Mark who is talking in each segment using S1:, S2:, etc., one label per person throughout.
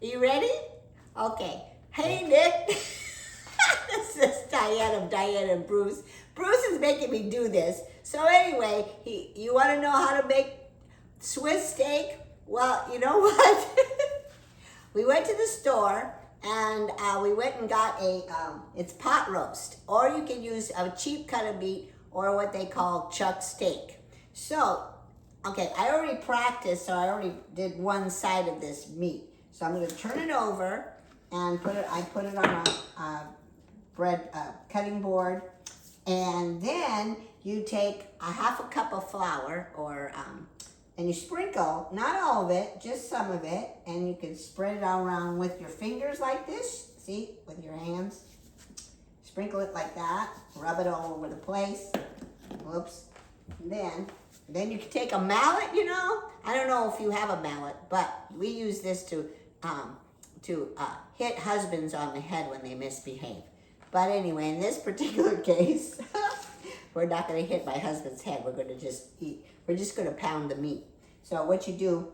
S1: Are you ready? Okay. Hey, Nick. This is Diane of Diane and Bruce. Bruce is making me do this. So anyway, you want to know how to make Swiss steak? Well, you know what? We went to the store and we went and got it's pot roast. Or you can use a cheap cut of meat or what they call chuck steak. So, okay, I already practiced, so I already did one side of this meat. So I'm going to turn it over and I put it on a bread cutting board, and then you take a half a cup of flour, and you sprinkle, not all of it, just some of it, and you can spread it all around with your fingers like this, see, with your hands. Sprinkle it like that, rub it all over the place. Whoops. And then you can take a mallet, you know. I don't know if you have a mallet, but we use this to hit husbands on the head when they misbehave. But anyway, in this particular case, we're not going to hit my husband's head. We're going to just eat. We're just going to pound the meat. So what you do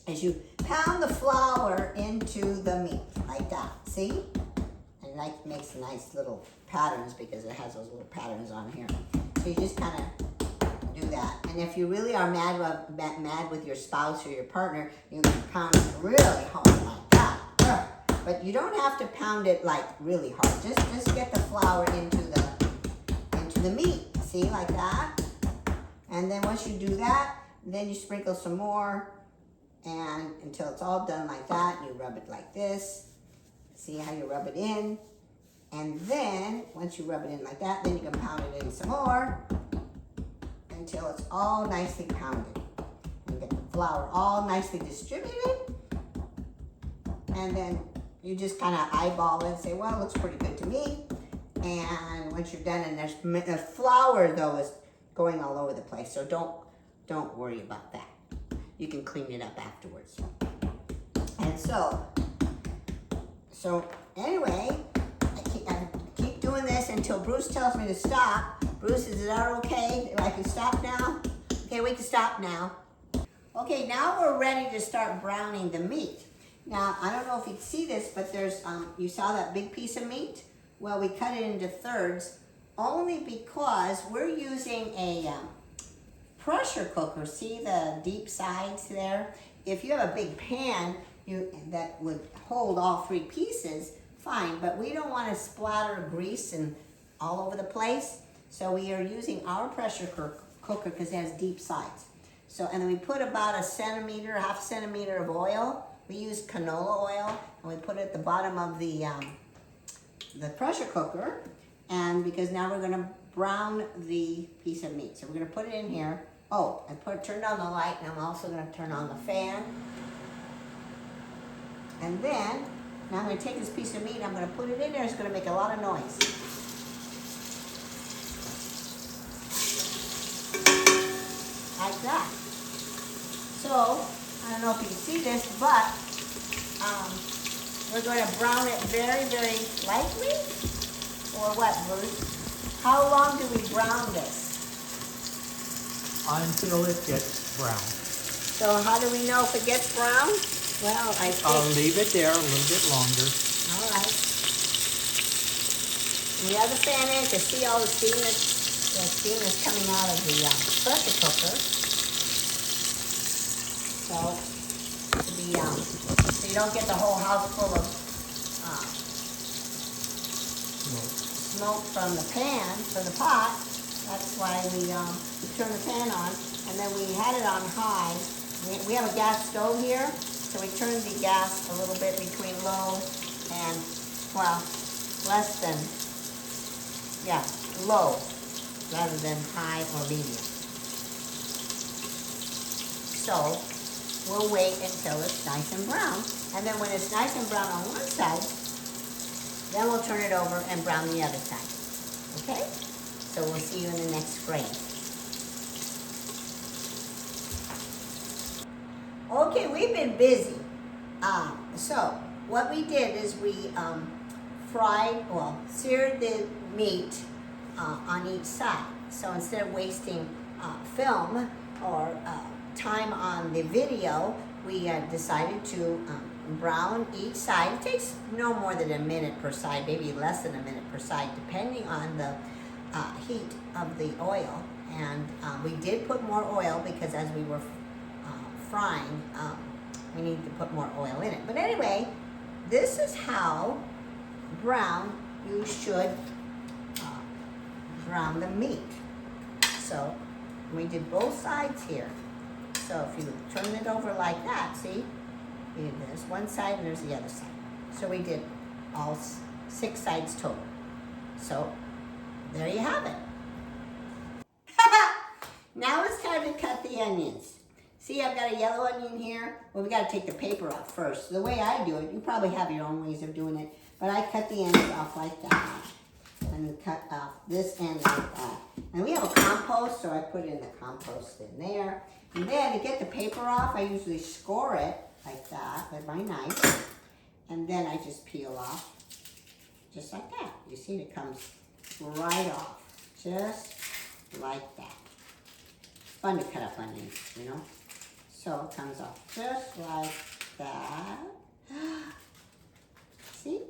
S1: is you pound the flour into the meat like that. See? And it makes nice little patterns because it has those little patterns on here. So you just kind of do that. And if you really are mad with your spouse or your partner, you can pound it really hard like that. But you don't have to pound it like really hard. Just get the flour into the meat. See, like that. And then once you do that, then you sprinkle some more, and until it's all done like that, you rub it like this. See how you rub it in? And then once you rub it in like that, then you can pound it in some more until it's all nicely pounded. And get the flour all nicely distributed. And then you just kind of eyeball it and say, well, it looks pretty good to me. And once you're done, and the flour though is going all over the place, so don't worry about that. You can clean it up afterwards. And so anyway, I keep doing this until Bruce tells me to stop. Bruce, is that okay? I can stop now? Okay, we can stop now. Okay, now we're ready to start browning the meat. Now, I don't know if you can see this, but there's, you saw that big piece of meat? Well, we cut it into thirds only because we're using a pressure cooker. See the deep sides there? If you have a big pan that would hold all three pieces, fine, but we don't want to splatter grease and all over the place. So we are using our pressure cooker because it has deep sides. So, and then we put about half centimeter of oil. We use canola oil, and we put it at the bottom of the pressure cooker, and because now we're gonna brown the piece of meat. So we're gonna put it in here. Oh, I turned on the light, and I'm also gonna turn on the fan. And then, now I'm gonna take this piece of meat, I'm gonna put it in there, it's gonna make a lot of noise. Like that. So, I don't know if you can see this, but we're going to brown it very, very lightly. Or what, Bruce? How long do we brown this?
S2: Until it gets brown.
S1: So how do we know if it gets brown? Well, I think...
S2: I'll leave it there a little bit longer.
S1: All right. We have the fan in to see all the steam that's coming out of the pressure cooker. So you don't get the whole house full of smoke from the pan, from the pot. That's why we turn the pan on, and then we had it on high. We have a gas stove here, so we turned the gas a little bit between low and, well, less than, yeah, low rather than high or medium. So we'll wait until it's nice and brown. And then when it's nice and brown on one side, then we'll turn it over and brown the other side. Okay? So we'll see you in the next frame. Okay, we've been busy. So what we did is we seared the meat on each side. So instead of wasting film or time on the video, we decided to brown each side. It takes no more than a minute per side, maybe less than a minute per side, depending on the heat of the oil. And we did put more oil because as we were frying, we needed to put more oil in it. But anyway, this is how brown you should brown the meat. So we did both sides here. So if you turn it over like that, see? There's one side and there's the other side. So we did all 6 sides total. So there you have it. Now it's time to cut the onions. See, I've got a yellow onion here. Well, we got to take the paper off first. The way I do it, you probably have your own ways of doing it, but I cut the ends off like that. And then cut off this end like that. And we have a compost, so I put in the compost in there. And then to get the paper off, I usually score it like that with my knife. And then I just peel off, just like that. You see, it comes right off, just like that. Fun to cut up onions, you know? So it comes off just like that. See?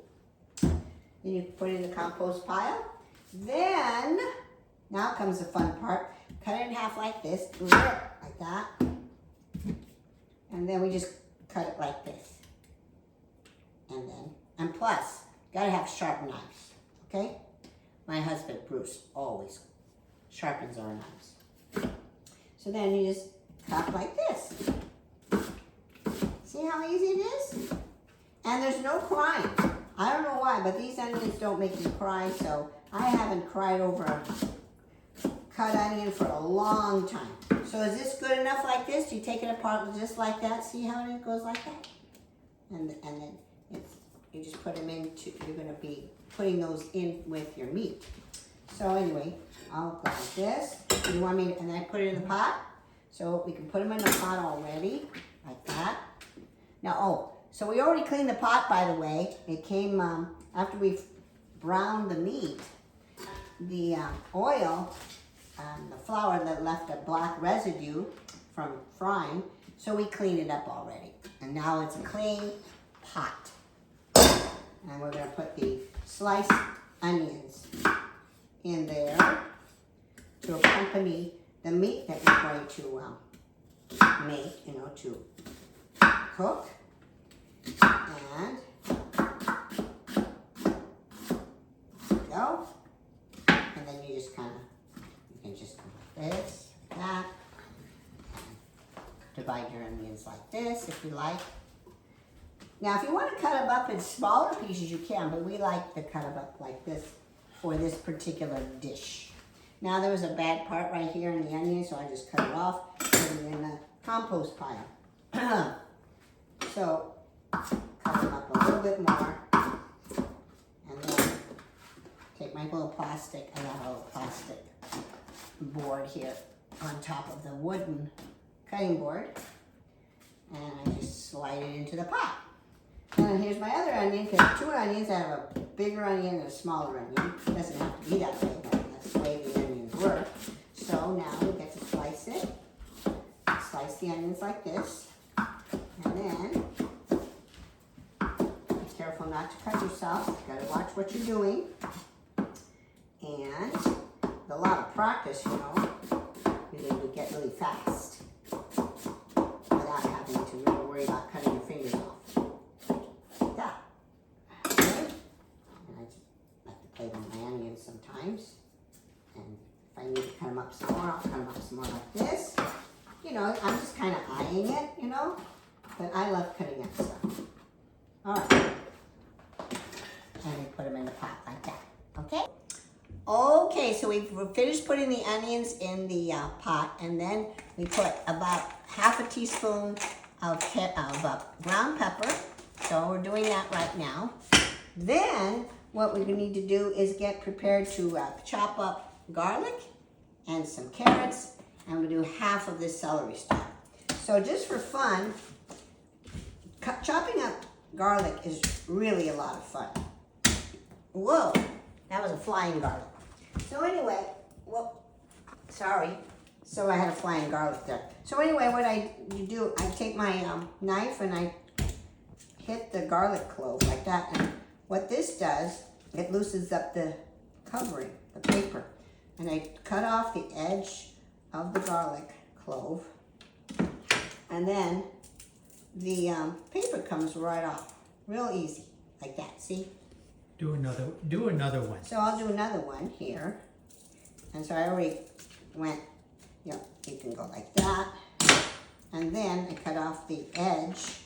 S1: Then you put it in the compost pile. Then, now comes the fun part. Cut it in half like this, like that. And then we just cut it like this. And plus, gotta have sharp knives, okay? My husband, Bruce, always sharpens our knives. So then you just cut like this. See how easy it is? And there's no crying. I don't know why, but these onions don't make me cry, so I haven't cried over a cut onion for a long time. So is this good enough like this? You take it apart just like that. See how it goes like that? And then you just put them into, you're going to be putting those in with your meat. So anyway, I'll go like this. You want me, and then I put it in the pot. So we can put them in the pot already, like that. Now, so we already cleaned the pot, by the way. It came after we browned the meat. The oil and the flour that left a black residue from frying, so we cleaned it up already. And now it's a clean pot. And we're going to put the sliced onions in there to accompany the meat that we're going to make, you know, to cook. And there you go. And then you just kind of, you can just go like this, like that. Divide your onions like this if you like. Now, if you want to cut them up in smaller pieces, you can, but we like to cut them up like this for this particular dish. Now, there was a bad part right here in the onion, so I just cut it off, put it in the compost pile. So, cut them up a little bit more, and then take my little plastic, I got a little plastic board here on top of the wooden cutting board, and I just slide it into the pot. And then here's my other onion, because 2 onions, I have a bigger onion and a smaller onion. It doesn't have to be that way, but that's the way the onions work. So now we get to slice it. Slice the onions like this. And then, be careful not to cut yourself. You gotta watch what you're doing. And with a lot of practice, you know, you're able to get really fast without having to really worry about cutting your fingers off. Like that. Okay? And I just like to play with my onions sometimes. And if I need to cut them up some more, I'll cut them up some more like this. You know, I'm just kind of eyeing it, you know. But I love cutting up stuff. All right. And we put them in the pot like that. Okay? Okay, so we've finished putting the onions in the pot, and then we put about half a teaspoon of ground pepper. So we're doing that right now. Then what we need to do is get prepared to chop up garlic and some carrots, and we'll do half of this celery stalk. So just for fun, chopping up garlic is really a lot of fun. Whoa, that was a flying garlic. So anyway, sorry. So I had a flying garlic there. So anyway, what I take my knife and I hit the garlic clove like that. And what this does, it loosens up the covering, the paper. And I cut off the edge of the garlic clove. And then the paper comes right off. Real easy, like that, see?
S2: Do another one.
S1: So I'll do another one here. And so I already went, you know, you can go like that. And then I cut off the edge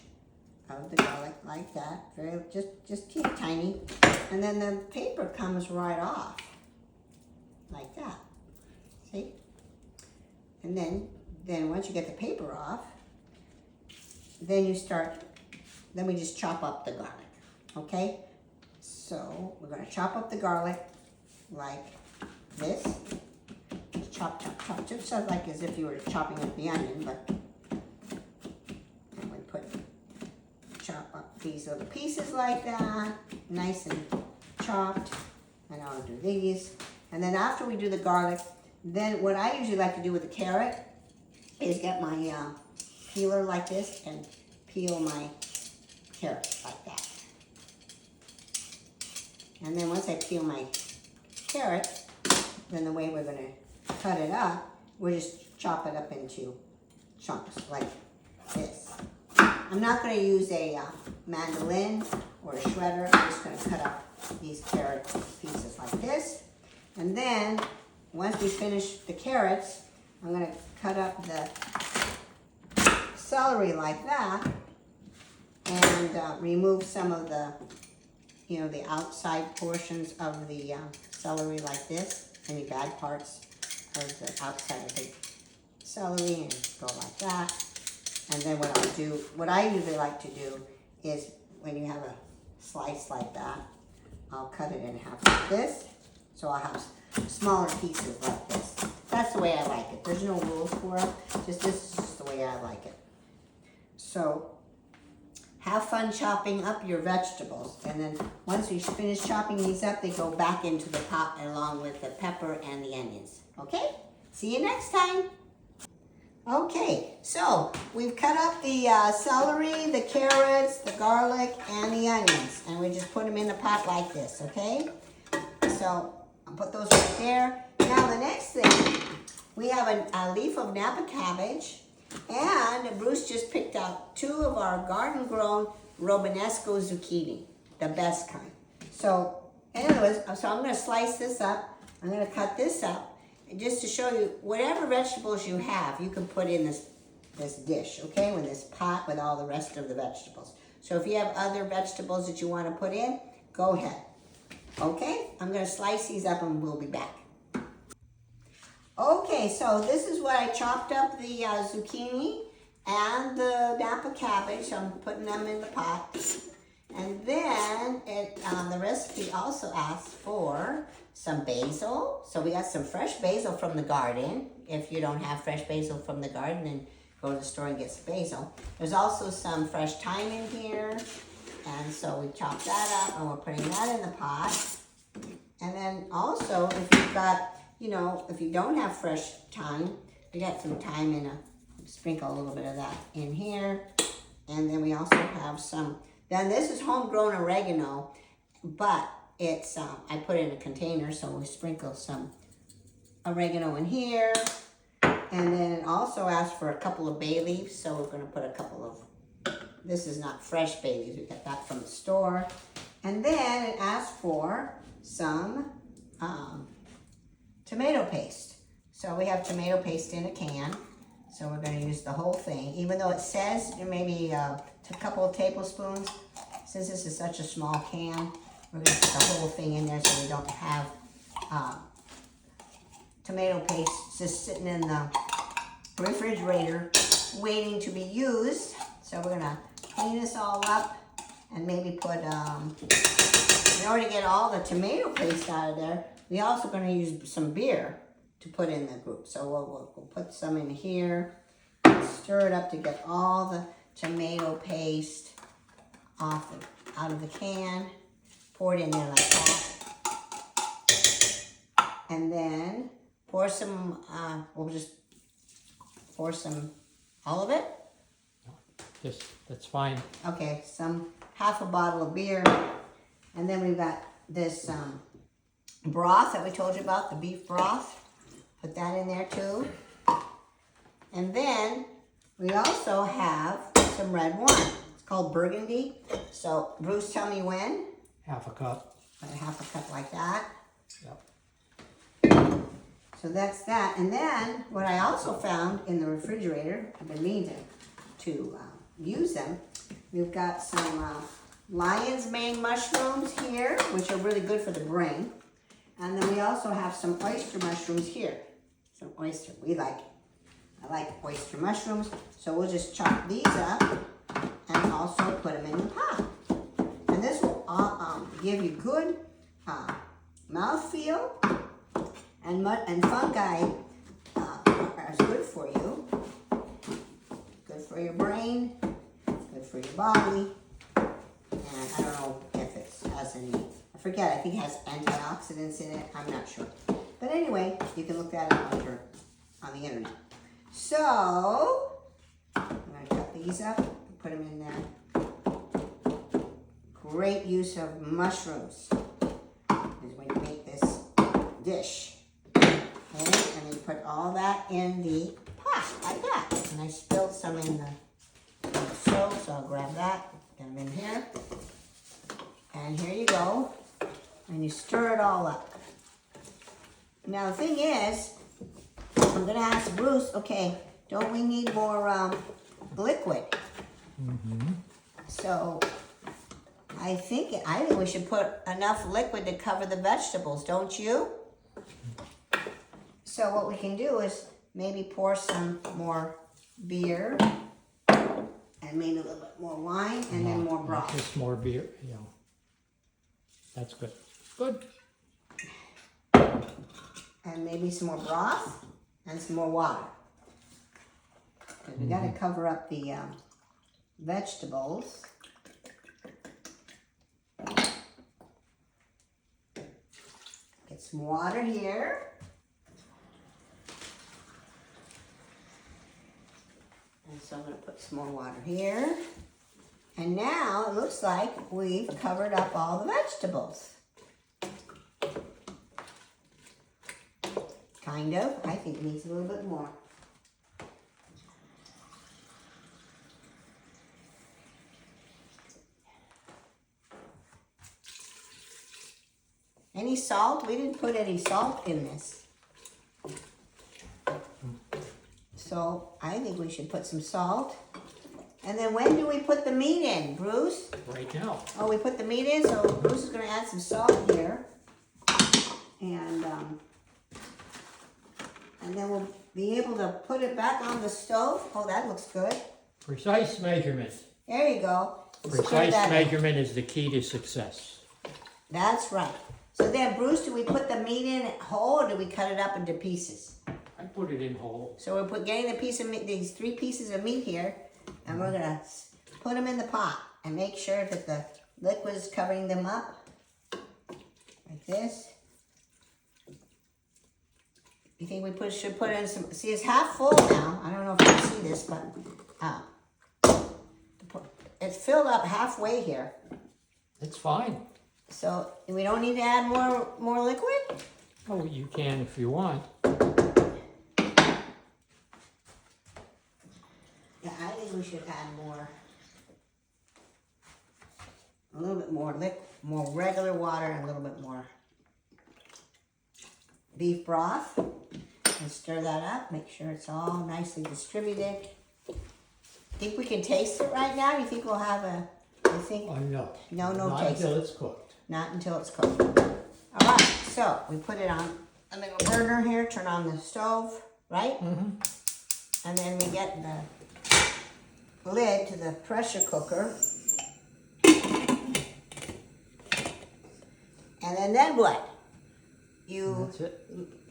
S1: of the garlic like that. Very, just teeny tiny. And then the paper comes right off. Like that. See? And then once you get the paper off, then we just chop up the garlic. Okay? So we're going to chop up the garlic like this. Just chop, chop, chop. Just like as if you were chopping up the onion, but chop up these little pieces like that, nice and chopped. And I'll do these. And then after we do the garlic, then what I usually like to do with the carrot is get my peeler like this and peel my carrot like that. And then once I peel my carrot, then the way we're going to cut it up, we'll just chop it up into chunks like this. I'm not going to use a mandolin or a shredder. I'm just going to cut up these carrot pieces like this. And then once we finish the carrots, I'm going to cut up the celery like that and remove some of the, you know, the outside portions of the celery like this, any bad parts of the outside of the celery, and go like that. And then what I usually like to do is when you have a slice like that, I'll cut it in half like this. So I'll have smaller pieces like this. That's the way I like it. There's no rules for it. Just this is just the way I like it. So have fun chopping up your vegetables. And then once we finish chopping these up, they go back into the pot along with the pepper and the onions. Okay? See you next time. Okay, so we've cut up the celery, the carrots, the garlic, and the onions. And we just put them in the pot like this, okay? So I'll put those right there. Now the next thing, we have a leaf of Napa cabbage. And Bruce just picked out 2 of our garden-grown Romanesco zucchini, the best kind. So anyways, so I'm going to slice this up. I'm going to cut this up. And just to show you, whatever vegetables you have, you can put in this dish, okay? With this pot with all the rest of the vegetables. So if you have other vegetables that you want to put in, go ahead. Okay? I'm going to slice these up and we'll be back. Okay, so this is what I chopped up the zucchini and the Napa cabbage. So I'm putting them in the pot. And then the recipe also asks for some basil. So we got some fresh basil from the garden. If you don't have fresh basil from the garden, then go to the store and get some basil. There's also some fresh thyme in here. And so we chopped that up and we're putting that in the pot. And then also, if you've got, you know, if you don't have fresh thyme, we got some thyme in sprinkle a little bit of that in here. And then we also have some, then this is homegrown oregano, but it's, I put it in a container, so we sprinkle some oregano in here. And then it also asks for a couple of bay leaves, so we're going to put a couple of, this is not fresh bay leaves, we got that from the store. And then it asks for some tomato paste. So we have tomato paste in a can, so we're going to use the whole thing. Even though it says maybe a couple of tablespoons, since this is such a small can, we're going to put the whole thing in there so we don't have tomato paste just sitting in the refrigerator waiting to be used. So we're going to clean this all up and maybe put, in order to get all the tomato paste out of there, we're also going to use some beer to put in the group. So we'll put some in here, stir it up to get all the tomato paste out of the can. Pour it in there like that. And then pour some, we'll just pour some, all of it?
S2: Just, that's fine.
S1: Okay, half a bottle of beer. And then we've got this broth that we told you about, the beef broth. Put that in there too. And then we also have some red wine. It's called Burgundy. So Bruce, tell me when.
S2: Half a cup.
S1: About half a cup like that.
S2: Yep.
S1: So that's that. And then what I also found in the refrigerator, I've been meaning to use them. We've got some lion's mane mushrooms here, which are really good for the brain. And then we also have some oyster mushrooms here. Some oyster, we like it. I like oyster mushrooms. So we'll just chop these up and also put them in the pot. And this will give you good mouthfeel, and fungi are good for you. Good for your brain, good for your body. And I don't know if it has any, I forget, I think it has antioxidants in it. I'm not sure. But anyway, you can look that up on the internet. So, I'm going to cut these up and put them in there. Great use of mushrooms is when you make this dish. Okay? And then put all that in the pot like that. And I spilled some in the stove, so I'll grab that, get them in here. And here you go. And you stir it all up. Now the thing is, I'm gonna ask Bruce, okay, don't we need more liquid? So I think we should put enough liquid to cover the vegetables, don't you? So what we can do is maybe pour some more beer and maybe a little bit more wine and then more broth.
S2: Just more beer, you know. That's good. Good.
S1: And maybe some more broth and some more water. Because we got to cover up the vegetables. Get some water here. And so I'm going to put some more water here. And now it looks like we've covered up all the vegetables. Kind of. I think it needs a little bit more. Any salt? We didn't put any salt in this. So I think we should put some salt. And then when do we put the meat in, Bruce?
S2: Right now.
S1: Oh, we put the meat in, so Bruce is going to add some salt here. And then we'll be able to put it back on the stove. Oh, that looks good.
S2: Precise measurement.
S1: There you go.
S2: Precise measurement is the key to success.
S1: That's right. So then, Bruce, do we put the meat in whole or do we cut it up into pieces?
S2: I put it in whole.
S1: So we're getting the piece of meat, these 3 pieces of meat here, and we're gonna put them in the pot and make sure that the liquid is covering them up like this. You think we should put in some? See, it's half full now. I don't know if you can see this, but it's filled up halfway here.
S2: It's fine.
S1: So we don't need to add more liquid.
S2: Oh, you can if you want.
S1: Yeah, I think we should add a little bit more more regular water and a little bit more beef broth. And stir that up, make sure it's all nicely distributed. Think we can taste it right now? You think we'll have you think?
S2: Oh, no.
S1: No
S2: Not
S1: taste.
S2: until it's cooked.
S1: Not until it's cooked. All right, so we put it on a little burner here, turn on the stove, right? And then we get the lid to the pressure cooker. And then what?
S2: That's it.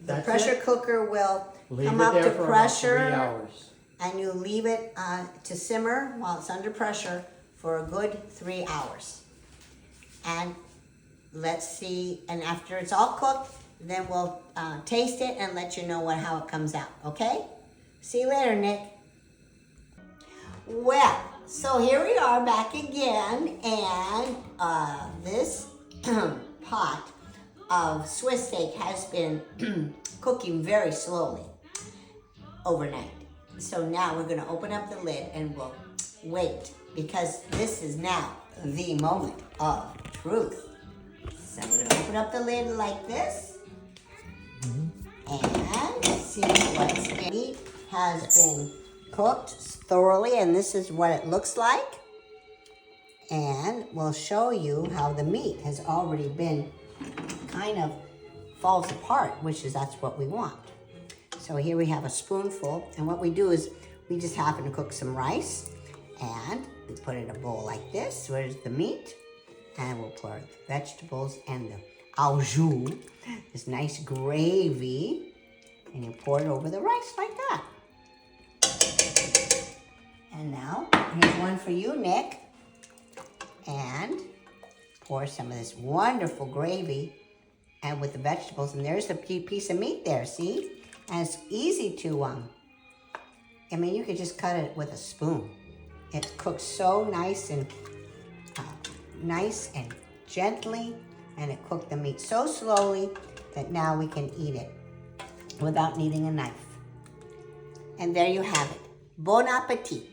S1: The pressure cooker will
S2: Leave
S1: come
S2: it
S1: up
S2: there
S1: to
S2: for
S1: pressure.
S2: about 3 hours.
S1: And you leave it to simmer while it's under pressure for a good 3 hours. And let's see, and after it's all cooked, then we'll taste it and let you know how it comes out, okay? See you later, Nick. Well, So here we are back again, and this pot of Swiss steak has been cooking very slowly overnight. So now we're gonna open up the lid and we'll wait, because this is now the moment of truth. So we're gonna open up the lid like this and see what's in. Meat has been cooked thoroughly, and this is what it looks like. And we'll show you how the meat has already been kind of falls apart, that's what we want. So here we have a spoonful, and what we do is we just happen to cook some rice, and we put it in a bowl like this. Where's the meat? And we'll pour the vegetables and the au jus, this nice gravy, and you pour it over the rice like that. And now, here's one for you, Nick. And pour some of this wonderful gravy and with the vegetables, and there's a piece of meat there, see? And it's easy to, I mean, you could just cut it with a spoon. It cooks so nice and gently, and it cooked the meat so slowly that now we can eat it without needing a knife. And there you have it. Bon appetit.